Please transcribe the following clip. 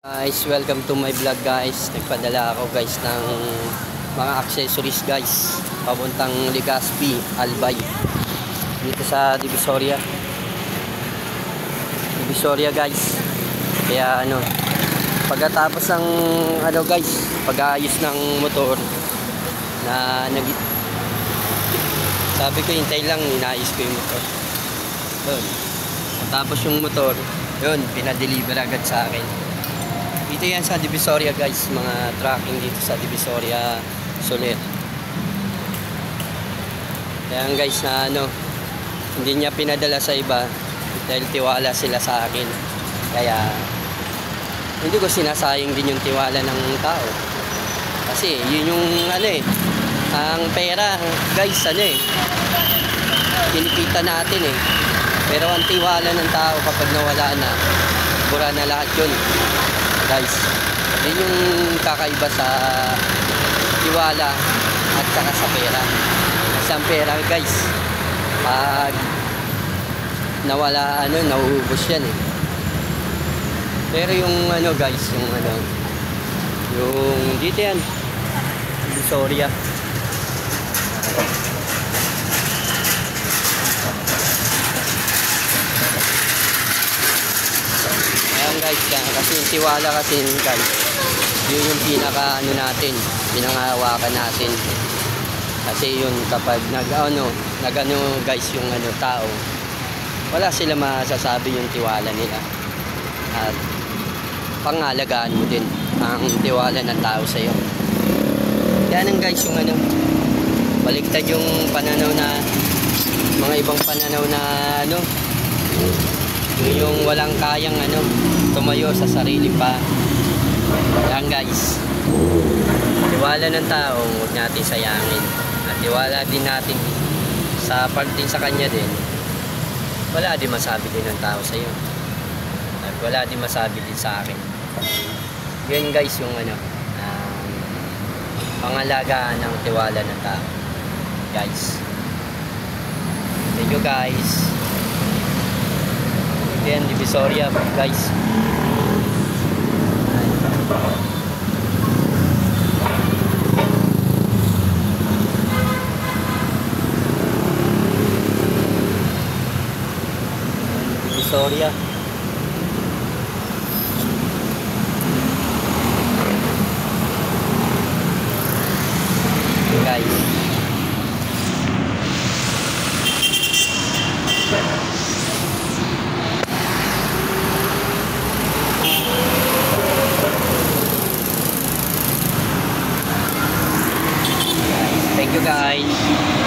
Guys, welcome to my vlog guys. Nagpadala ako guys ng mga accessories guys papuntang Legazpi, Albay dito sa Divisoria guys. Kaya pagkatapos ng guys, pag-aayos ng motor na sabi ko hintay lang, inaayos ko yung motor yun. Tapos yung motor yun, pinadeliver agad sa akin. Dito yan sa Divisoria guys, mga tracking dito sa Divisoria, Soler. Kaya guys na hindi niya pinadala sa iba dahil tiwala sila sa akin. Kaya hindi ko sinasayang din yung tiwala ng tao. Kasi yun yung ang pera guys kinikita natin Pero ang tiwala ng tao kapag nawala na, bura na lahat yun. Guys, yun yung kakaiba sa tiwala at saka sa pera. Kasi ang pera guys, pag nawala nauubos yan Pero yung guys, yung dito yan, Divisoria. Guys, kasi yung tiwala kasi guys, yun yung pinaka natin, pinangahawakan natin. Kasi yun kapag guys yung tao, wala sila masasabi yung tiwala nila. At pangalagaan mo din ang tiwala ng tao sa iyo. Kaya guys yung baliktad yung pananaw na mga ibang pananaw na yung walang kayang tumayo sa sarili pa. Yan guys, tiwala ng tao huwag natin sayangin, at tiwala din natin sa pagdating sa kanya din. Wala din masabi din ng tao sa iyo, at wala din masabi din sa akin. Yun guys yung pangalagaan ng tiwala ng tao guys. Thank you guys. Yan, Divisoria guys. Divisoria. Guys. Thank you guys.